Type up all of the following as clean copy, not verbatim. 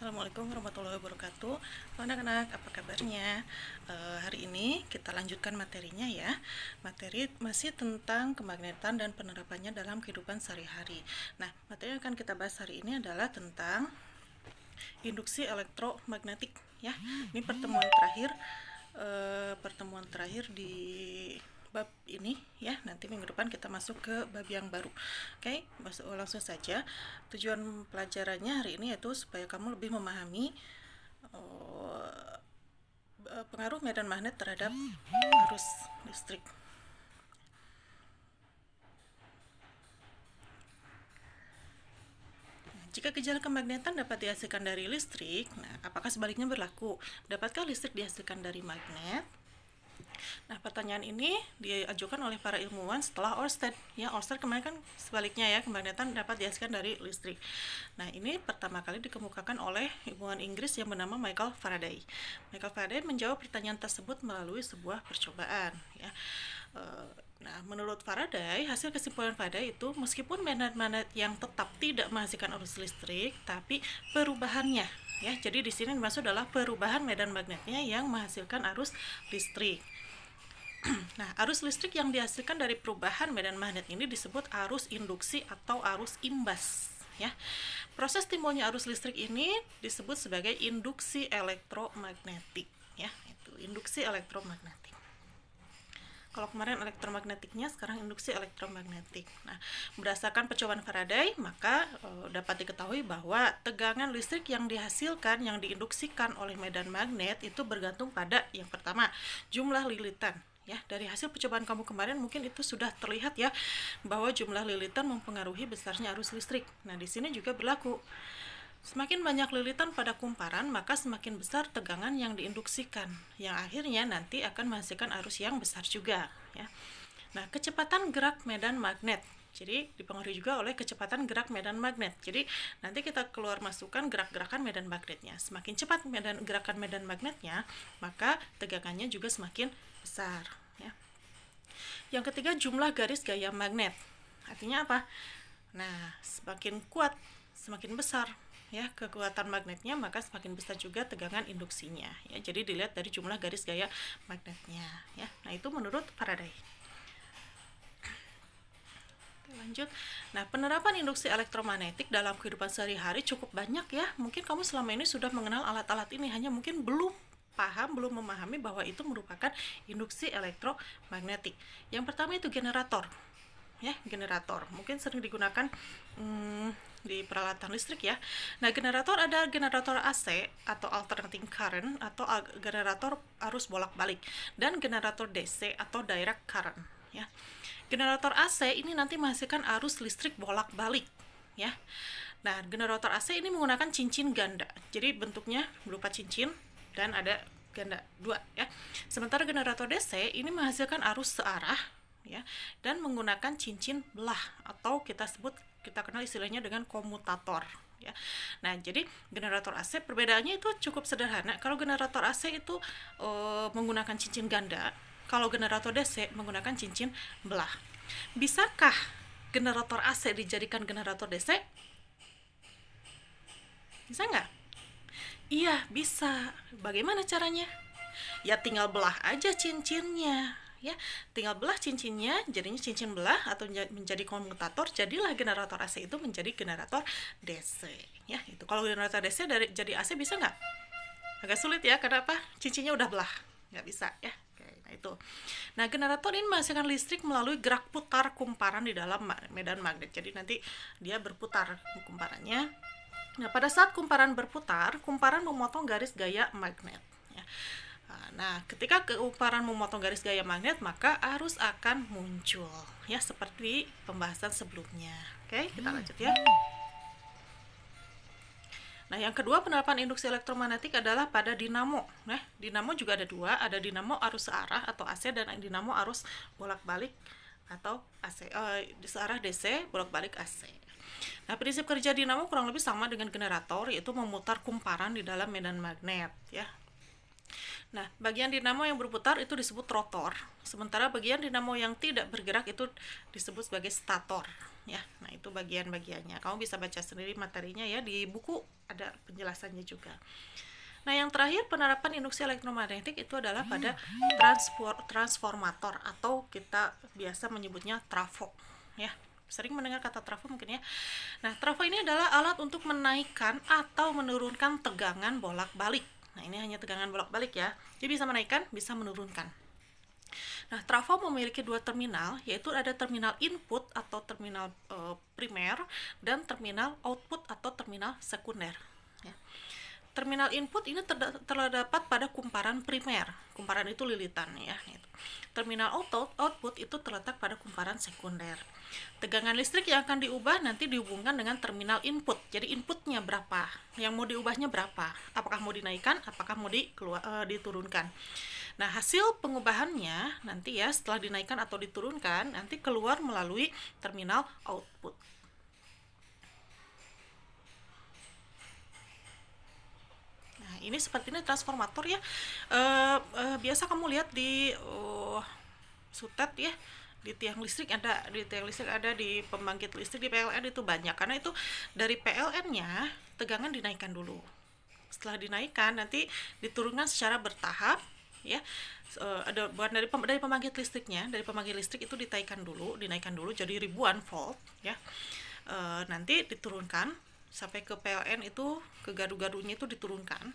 Assalamualaikum warahmatullahi wabarakatuh. Anak-anak, apa kabarnya? Hari ini kita lanjutkan materinya ya. Materi masih tentang kemagnetan dan penerapannya dalam kehidupan sehari-hari. Nah, materi yang akan kita bahas hari ini adalah tentang induksi elektromagnetik ya. Ini pertemuan terakhir di bab ini ya. Nanti minggu depan kita masuk ke bab yang baru. Oke, langsung saja. Tujuan pelajarannya hari ini yaitu supaya kamu lebih memahami pengaruh medan magnet terhadap arus listrik. Jika gejala kemagnetan dapat dihasilkan dari listrik, nah apakah sebaliknya berlaku? Dapatkah listrik dihasilkan dari magnet? Nah, pertanyaan ini diajukan oleh para ilmuwan setelah Ørsted. Ya, Ørsted kemarin kan sebaliknya ya, kemagnetan dapat dihasilkan dari listrik. Nah, ini pertama kali dikemukakan oleh ilmuwan Inggris yang bernama Michael Faraday. Michael Faraday menjawab pertanyaan tersebut melalui sebuah percobaan. Ya. Nah, menurut Faraday, hasil kesimpulan Faraday itu meskipun medan magnet yang tetap tidak menghasilkan arus listrik, tapi perubahannya ya. Jadi di sini dimaksud adalah perubahan medan magnetnya yang menghasilkan arus listrik. Nah, arus listrik yang dihasilkan dari perubahan medan magnet ini disebut arus induksi atau arus imbas ya. Proses timbulnya arus listrik ini disebut sebagai induksi elektromagnetik ya. Itu induksi elektromagnetik. Kalau kemarin elektromagnetiknya, sekarang induksi elektromagnetik. Nah, berdasarkan percobaan Faraday, maka dapat diketahui bahwa tegangan listrik yang dihasilkan, yang diinduksikan oleh medan magnet itu bergantung pada yang pertama, jumlah lilitan. Ya, dari hasil percobaan kamu kemarin mungkin itu sudah terlihat ya bahwa jumlah lilitan mempengaruhi besarnya arus listrik. Nah, di sini juga berlaku. Semakin banyak lilitan pada kumparan, maka semakin besar tegangan yang diinduksikan, yang akhirnya nanti akan menghasilkan arus yang besar juga. Ya. Nah, kecepatan gerak medan magnet. Jadi, dipengaruhi juga oleh kecepatan gerak medan magnet. Jadi, nanti kita keluar masukkan gerak-gerakan medan magnetnya. Semakin cepat gerakan medan magnetnya, maka tegangannya juga semakin besar. Ya. Yang ketiga, jumlah garis gaya magnet. Artinya apa? Nah, semakin kuat, semakin besar ya kekuatan magnetnya, maka semakin besar juga tegangan induksinya ya. Jadi dilihat dari jumlah garis gaya magnetnya ya. Nah, itu menurut Faraday. Oke, lanjut. Nah, penerapan induksi elektromagnetik dalam kehidupan sehari-hari cukup banyak ya. Mungkin kamu selama ini sudah mengenal alat-alat ini, hanya mungkin belum memahami bahwa itu merupakan induksi elektromagnetik. Yang pertama itu generator ya, generator mungkin sering digunakan di peralatan listrik ya. Nah, generator ada generator AC atau alternating current atau generator arus bolak-balik, dan generator DC atau direct current ya. Generator AC ini nanti menghasilkan arus listrik bolak-balik ya. Nah, generator AC ini menggunakan cincin ganda, jadi bentuknya berupa cincin dan ada ganda dua ya. Sementara generator DC ini menghasilkan arus searah ya, dan menggunakan cincin belah atau kita kenal istilahnya dengan komutator ya. Nah, jadi generator AC perbedaannya itu cukup sederhana. Kalau generator AC itu menggunakan cincin ganda, kalau generator DC menggunakan cincin belah. Bisakah generator AC dijadikan generator DC? Bisa nggak? Iya, bisa. Bagaimana caranya? Ya, tinggal belah aja cincinnya ya, tinggal belah cincinnya, jadinya cincin belah atau menjadi komutator, jadilah generator AC itu menjadi generator DC ya. Itu kalau generator DC jadi AC bisa nggak? Agak sulit ya, kenapa? Cincinnya udah belah, nggak bisa ya. Oke, nah itu. Nah, generator ini menghasilkan listrik melalui gerak putar kumparan di dalam medan magnet. Jadi nanti dia berputar kumparannya. Nah, pada saat kumparan berputar, kumparan memotong garis gaya magnet ya. Nah, ketika kumparan memotong garis gaya magnet, maka arus akan muncul ya, seperti pembahasan sebelumnya. Oke, kita lanjut ya. Nah, yang kedua penerapan induksi elektromagnetik adalah pada dinamo. Nah, dinamo juga ada dua, ada dinamo arus searah atau AC dan dinamo arus bolak-balik atau AC, searah DC bolak-balik AC. Nah, prinsip kerja dinamo kurang lebih sama dengan generator, yaitu memutar kumparan di dalam medan magnet ya. Nah, bagian dinamo yang berputar itu disebut rotor, sementara bagian dinamo yang tidak bergerak itu disebut sebagai stator, ya. Nah, itu bagian-bagiannya. Kamu bisa baca sendiri materinya ya, di buku ada penjelasannya juga. Nah, yang terakhir penerapan induksi elektromagnetik itu adalah pada transformator atau kita biasa menyebutnya trafo, ya. Sering mendengar kata trafo mungkin ya. Nah, trafo ini adalah alat untuk menaikkan atau menurunkan tegangan bolak-balik. Nah, ini hanya tegangan bolak-balik ya. Jadi bisa menaikkan, bisa menurunkan. Nah, trafo memiliki dua terminal, yaitu ada terminal input atau terminal primer dan terminal output atau terminal sekunder. Ya. Terminal input ini terdapat pada kumparan primer. Kumparan itu lilitan ya. Terminal output itu terletak pada kumparan sekunder. Tegangan listrik yang akan diubah nanti dihubungkan dengan terminal input. Jadi inputnya berapa? Yang mau diubahnya berapa? Apakah mau dinaikkan? Apakah mau diturunkan? Nah, hasil pengubahannya nanti ya setelah dinaikkan atau diturunkan nanti keluar melalui terminal output. Nah, ini seperti ini transformator ya. Biasa kamu lihat di sutet ya. Di tiang listrik ada, di pembangkit listrik, di PLN itu banyak, karena itu dari PLN-nya tegangan dinaikkan dulu. Setelah dinaikkan nanti diturunkan secara bertahap ya. Ada dari pembangkit listriknya, dari pembangkit listrik itu dinaikkan dulu jadi ribuan volt ya. Nanti diturunkan sampai ke PLN itu, ke gadu-gadunya itu diturunkan.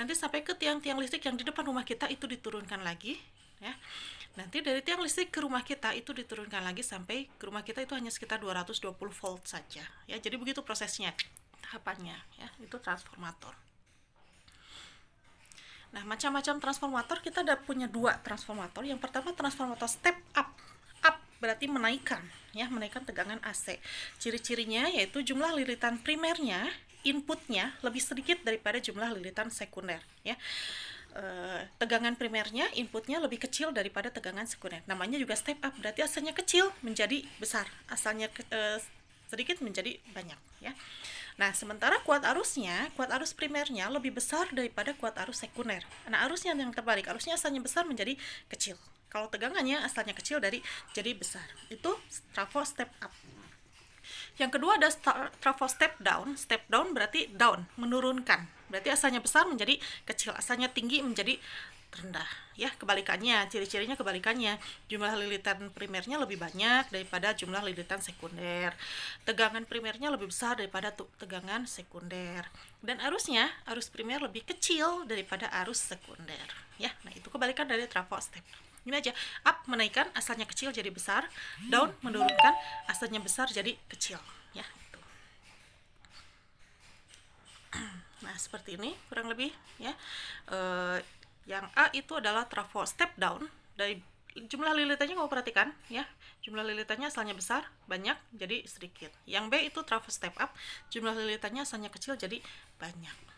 Nanti sampai ke tiang-tiang listrik yang di depan rumah kita itu diturunkan lagi ya. Nanti dari tiang listrik ke rumah kita itu diturunkan lagi sampai ke rumah kita itu hanya sekitar 220 volt saja ya. Jadi begitu prosesnya, tahapannya ya. Itu transformator. Nah, macam-macam transformator kita ada punya dua transformator. Yang pertama transformator step up. Up berarti menaikkan ya, menaikkan tegangan AC. Ciri-cirinya yaitu jumlah lilitan primernya, inputnya lebih sedikit daripada jumlah lilitan sekunder ya. Tegangan primernya, inputnya lebih kecil daripada tegangan sekunder. Namanya juga step up, berarti asalnya kecil menjadi besar, asalnya sedikit menjadi banyak ya. Nah, sementara kuat arus primernya lebih besar daripada kuat arus sekunder. Nah, arusnya yang terbalik, arusnya asalnya besar menjadi kecil. Kalau tegangannya asalnya kecil jadi besar. Itu trafo step up. Yang kedua ada trafo step down. Step down berarti down, menurunkan. Berarti asalnya besar menjadi kecil, asalnya tinggi menjadi rendah. Ya, kebalikannya, ciri-cirinya kebalikannya. Jumlah lilitan primernya lebih banyak daripada jumlah lilitan sekunder. Tegangan primernya lebih besar daripada tegangan sekunder. Dan arus primer lebih kecil daripada arus sekunder. Ya, nah itu kebalikan dari trafo step. Ini aja, up menaikkan asalnya kecil jadi besar, down menurunkan asalnya besar jadi kecil ya itu. Nah, seperti ini kurang lebih ya. Yang A itu adalah trafo step down, dari jumlah lilitannya kamu perhatikan ya, jumlah lilitannya asalnya besar banyak jadi sedikit. Yang B itu trafo step up, jumlah lilitannya asalnya kecil jadi banyak.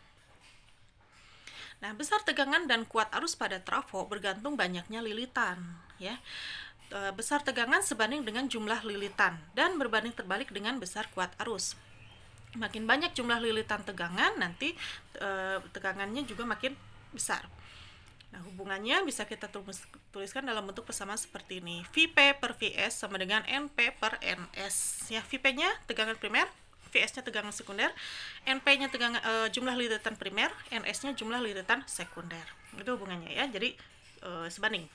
Nah, besar tegangan dan kuat arus pada trafo bergantung banyaknya lilitan ya. Besar tegangan sebanding dengan jumlah lilitan dan berbanding terbalik dengan besar kuat arus. Makin banyak jumlah lilitan tegangan, nanti tegangannya juga makin besar. Nah, hubungannya bisa kita tuliskan dalam bentuk persamaan seperti ini. Vp per Vs sama dengan Np per Ns. Ya, Vp-nya tegangan primer, Vs-nya tegangan sekunder, Np-nya jumlah lilitan primer, Ns-nya jumlah lilitan sekunder. Itu hubungannya ya, jadi sebanding.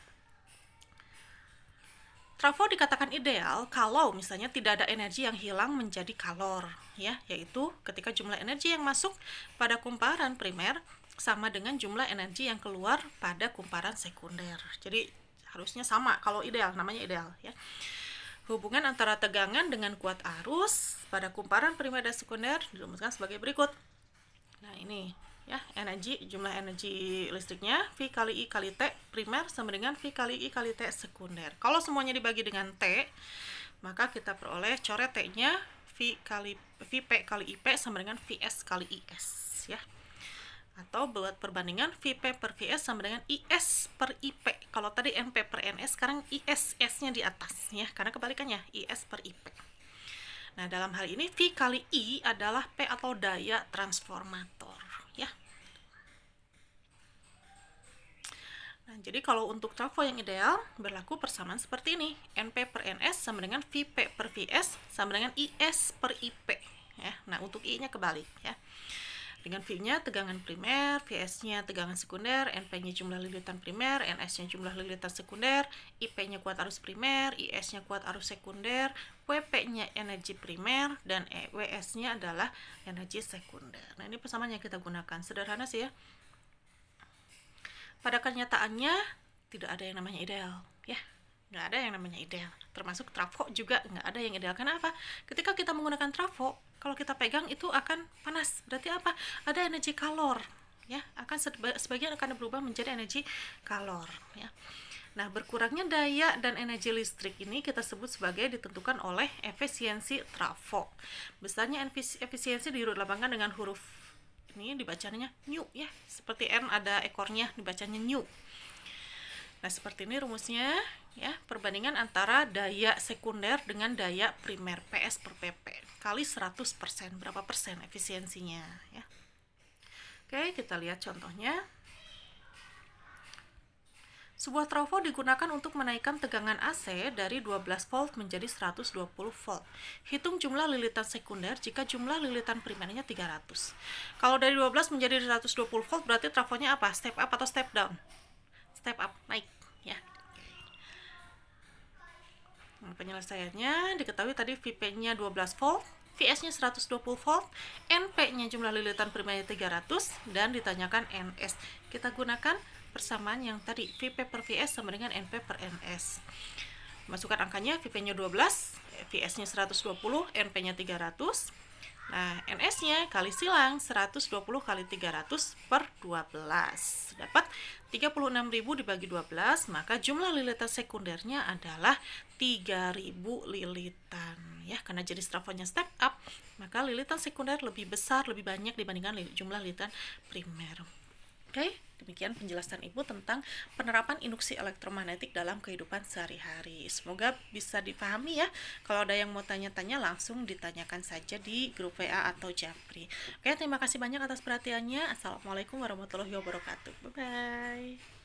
Trafo dikatakan ideal kalau misalnya tidak ada energi yang hilang menjadi kalor, ya, yaitu ketika jumlah energi yang masuk pada kumparan primer sama dengan jumlah energi yang keluar pada kumparan sekunder. Jadi harusnya sama kalau ideal, namanya ideal ya. Hubungan antara tegangan dengan kuat arus pada kumparan primer dan sekunder dirumuskan sebagai berikut. Nah, ini ya, jumlah energi listriknya V kali I kali T primer sama dengan V kali I kali T sekunder. Kalau semuanya dibagi dengan T, maka kita peroleh coret T-nya Vp kali Ip sama dengan Vs kali Is ya. Atau buat perbandingan Vp per Vs sama dengan Is per Ip. Kalau tadi Np per Ns, sekarang Is, S-nya di atas ya, karena kebalikannya Is per Ip. Nah, dalam hal ini V kali I adalah P atau daya transformator ya. Nah, jadi kalau untuk trafo yang ideal berlaku persamaan seperti ini. NP per NS sama dengan VP per VS sama dengan IS per IP. Ya. Nah, untuk I-nya kebalik ya. Dengan V-nya tegangan primer, VS-nya tegangan sekunder, NP-nya jumlah lilitan primer, NS-nya jumlah lilitan sekunder, IP-nya kuat arus primer, IS-nya kuat arus sekunder, WP-nya energi primer, dan WS-nya adalah energi sekunder. Nah, ini persamaan yang kita gunakan. Sederhana sih ya. Pada kenyataannya, tidak ada yang namanya ideal. Ya, nggak ada yang namanya ideal. Termasuk trafo juga nggak ada yang ideal. Kenapa? Ketika kita menggunakan trafo, kalau kita pegang itu akan panas. Berarti apa? Ada energi kalor, ya. Akan sebagian akan berubah menjadi energi kalor, ya. Nah, berkurangnya daya dan energi listrik ini kita sebut sebagai ditentukan oleh efisiensi trafo. Besarnya efisiensi dilambangkan dengan huruf ini dibacanya new ya. Seperti N ada ekornya dibacanya new. Nah, seperti ini rumusnya ya, perbandingan antara daya sekunder dengan daya primer PS per PP kali 100%, berapa persen efisiensinya ya. Oke, kita lihat contohnya. Sebuah trafo digunakan untuk menaikkan tegangan AC dari 12 volt menjadi 120 volt. Hitung jumlah lilitan sekunder jika jumlah lilitan primernya 300. Kalau dari 12 menjadi 120 volt berarti trafonya apa? Step up atau step down? Step up, naik ya. Nah, penyelesaiannya diketahui tadi VP-nya 12 volt, VS-nya 120 volt, NP-nya jumlah lilitan primernya 300, dan ditanyakan NS. Kita gunakan persamaan yang tadi, VP per VS sama dengan NP per NS. Masukkan angkanya, VP-nya 12, VS-nya 120, NP-nya 300. Nah, NS-nya kali silang 120 kali 300 per 12. Dapat 36.000 dibagi 12, maka jumlah lilitan sekundernya adalah 3.000 lilitan. Ya, karena jenis trafonya step up, maka lilitan sekunder lebih besar, lebih banyak dibandingkan jumlah lilitan primer. Oke, demikian penjelasan Ibu tentang penerapan induksi elektromagnetik dalam kehidupan sehari-hari. Semoga bisa dipahami ya. Kalau ada yang mau tanya-tanya langsung ditanyakan saja di grup WA atau Japri. Oke, terima kasih banyak atas perhatiannya. Assalamualaikum warahmatullahi wabarakatuh. Bye-bye.